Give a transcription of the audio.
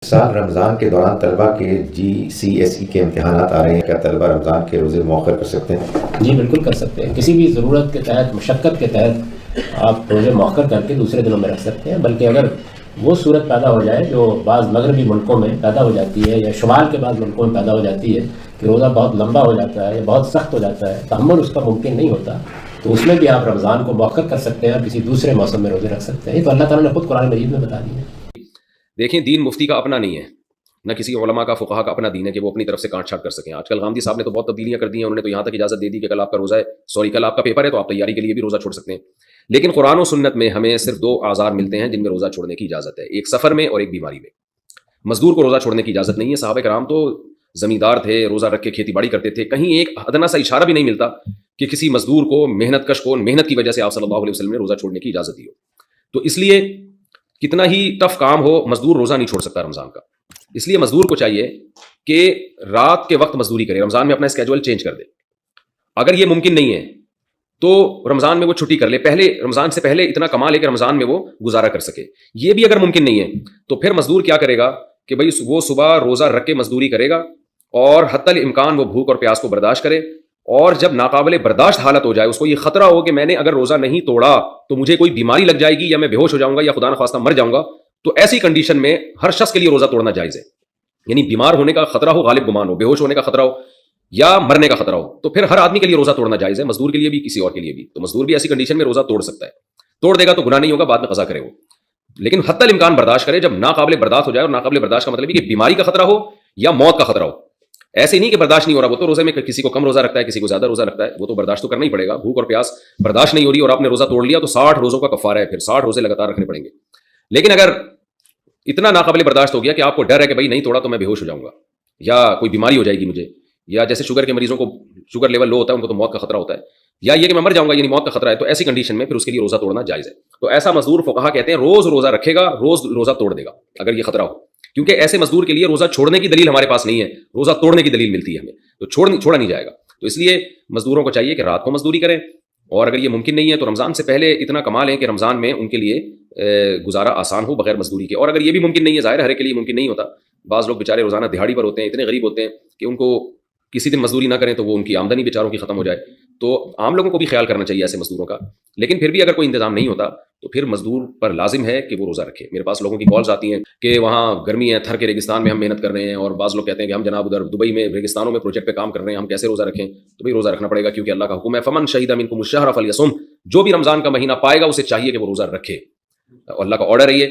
سال رمضان کے دوران طلبہ کے GCSE کے امتحانات آ رہے ہیں، کیا طلبہ رمضان کے روزے مؤخر کر سکتے ہیں؟ جی بالکل کر سکتے ہیں، کسی بھی ضرورت کے تحت، مشقت کے تحت آپ روزے مؤخر کر کے دوسرے دنوں میں رکھ سکتے ہیں۔ بلکہ اگر وہ صورت پیدا ہو جائے جو بعض مغربی ملکوں میں پیدا ہو جاتی ہے یا شمال کے بعض ملکوں میں پیدا ہو جاتی ہے کہ روزہ بہت لمبا ہو جاتا ہے یا بہت سخت ہو جاتا ہے، تحمل اس کا ممکن نہیں ہوتا، تو اس میں بھی آپ رمضان کو مؤخر کر سکتے ہیں اور کسی دوسرے موسم میں روزے رکھ سکتے ہیں۔ یہ تو اللہ تعالیٰ نے خود قرآن مجید میں بتا دیا ہے۔ دیکھیں، دین مفتی کا اپنا نہیں ہے، نہ کسی علماء کا فقہا کا اپنا دین ہے کہ وہ اپنی طرف سے کاٹ چھانٹ کر سکیں۔ آج کل غامدی صاحب نے تو بہت تبدیلیاں کر دی ہیں، انہوں نے تو یہاں تک اجازت دے دی کہ کل آپ کا روزہ ہے، کل آپ کا پیپر ہے تو آپ تیاری کے لیے بھی روزہ چھوڑ سکتے ہیں۔ لیکن قرآن و سنت میں ہمیں صرف 2 اعذار ملتے ہیں جن میں روزہ چھوڑنے کی اجازت ہے، ایک سفر میں اور ایک بیماری میں۔ مزدور کو روزہ چھوڑنے کی اجازت نہیں ہے۔ صحابہ کرام تو زمیندار تھے، روزہ رکھ کے کھیتی باڑی کرتے تھے، کہیں ایک ادنا سا اشارہ بھی نہیں ملتا کہ کسی مزدور کو، محنت کش کو، محنت کی وجہ سے آپ صلی اللہ علیہ وسلم نے روزہ چھوڑنے کی اجازت دی ہو۔ تو اس لیے کتنا ہی ٹف کام ہو، مزدور روزہ نہیں چھوڑ سکتا رمضان کا۔ اس لیے مزدور کو چاہیے کہ رات کے وقت مزدوری کرے، رمضان میں اپنا اسکیجول چینج کر دے۔ اگر یہ ممکن نہیں ہے تو رمضان میں وہ چھٹی کر لے، پہلے رمضان سے پہلے اتنا کما لے کہ رمضان میں وہ گزارا کر سکے۔ یہ بھی اگر ممکن نہیں ہے تو پھر مزدور کیا کرے گا کہ بھائی وہ صبح روزہ رکھ کے مزدوری کرے گا اور حتی الامکان وہ بھوک اور پیاس کو برداشت کرے، اور جب ناقابل برداشت حالت ہو جائے، اس کو یہ خطرہ ہو کہ میں نے اگر روزہ نہیں توڑا تو مجھے کوئی بیماری لگ جائے گی یا میں بے ہوش ہو جاؤں گا یا خدا نخواستہ مر جاؤں گا، تو ایسی کنڈیشن میں ہر شخص کے لیے روزہ توڑنا جائز ہے۔ یعنی بیمار ہونے کا خطرہ ہو، غالب گمان ہو، بے ہوش ہونے کا خطرہ ہو یا مرنے کا خطرہ ہو، تو پھر ہر آدمی کے لیے روزہ توڑنا جائز ہے، مزدور کے لیے بھی، کسی اور کے لیے بھی۔ تو مزدور بھی ایسی کنڈیشن میں روزہ توڑ سکتا ہے، توڑ دے گا تو گناہ نہیں ہوگا، بعد میں قضا کرے وہ، لیکن حتی الامکان برداشت کرے۔ جب ناقابل برداشت ہو جائے، اور ناقابل برداشت کا مطلب ہے کہ بیماری کا خطرہ ہو یا موت کا خطرہ ہو، ایسے نہیں کہ برداشت نہیں ہو رہا، وہ تو روزے میں کسی کو کم روزہ رکھتا ہے، کسی کو زیادہ روزہ رکھتا ہے، وہ تو برداشت تو کرنا ہی پڑے گا۔ بھوک اور پیاس برداشت نہیں ہو رہی اور آپ نے روزہ توڑ لیا تو 60 روزوں کا کفارہ ہے، پھر 60 روزے لگاتار رکھنے پڑیں گے۔ لیکن اگر اتنا ناقابل برداشت ہو گیا کہ آپ کو ڈر ہے کہ بھائی نہیں توڑا تو میں بے ہوش ہو جاؤں گا یا کوئی بیماری ہو جائے گی مجھے، یا جیسے شوگر کے مریضوں کو شوگر لیول لو ہوتا ہے، ان کو تو موت کا خطرہ ہوتا ہے، یا یہ کہ میں مر جاؤں گا یعنی موت کا خطرہ ہے، تو ایسی کنڈیشن میں پھر اس کے لیے روزہ توڑنا جائز ہے۔ تو ایسا مزدور فقہا کہتے ہیں روز روزہ رکھے گا، روز روزہ توڑ دے گا اگر یہ خطرہ ہو، کیونکہ ایسے مزدور کے لیے روزہ چھوڑنے کی دلیل ہمارے پاس نہیں ہے، روزہ توڑنے کی دلیل ملتی ہے ہمیں، تو چھوڑا نہیں جائے گا۔ تو اس لیے مزدوروں کو چاہیے کہ رات کو مزدوری کریں، اور اگر یہ ممکن نہیں ہے تو رمضان سے پہلے اتنا کما لیں کہ رمضان میں ان کے لیے گزارا آسان ہو بغیر مزدوری کے۔ اور اگر یہ بھی ممکن نہیں ہے، ظاہر ہر ایک کے لیے ممکن نہیں ہوتا، بعض لوگ بیچارے روزانہ دہاڑی پر ہوتے ہیں، اتنے غریب ہوتے ہیں کہ ان کو کسی دن مزدوری نہ کریں تو وہ ان کی آمدنی بیچاروں کی ختم ہو جائے، تو عام لوگوں کو بھی خیال کرنا چاہیے ایسے مزدوروں کا۔ لیکن پھر بھی اگر کوئی انتظام نہیں ہوتا تو پھر مزدور پر لازم ہے کہ وہ روزہ رکھے۔ میرے پاس لوگوں کی کالز آتی ہیں کہ وہاں گرمی ہے، تھر کے ریگستان میں ہم محنت کر رہے ہیں، اور بعض لوگ کہتے ہیں کہ ہم جناب ادھر دبئی میں ریگستانوں میں پروجیکٹ پہ کام کر رہے ہیں، ہم کیسے روزہ رکھیں؟ تو بھائی روزہ رکھنا پڑے گا، کیونکہ اللہ کا حکم ہے فمن شہد منکم الشہر فلیصم، جو بھی رمضان کا مہینہ پائے گا اسے چاہیے کہ وہ روزہ رکھے، اور اللہ کا آرڈر ہے یہ۔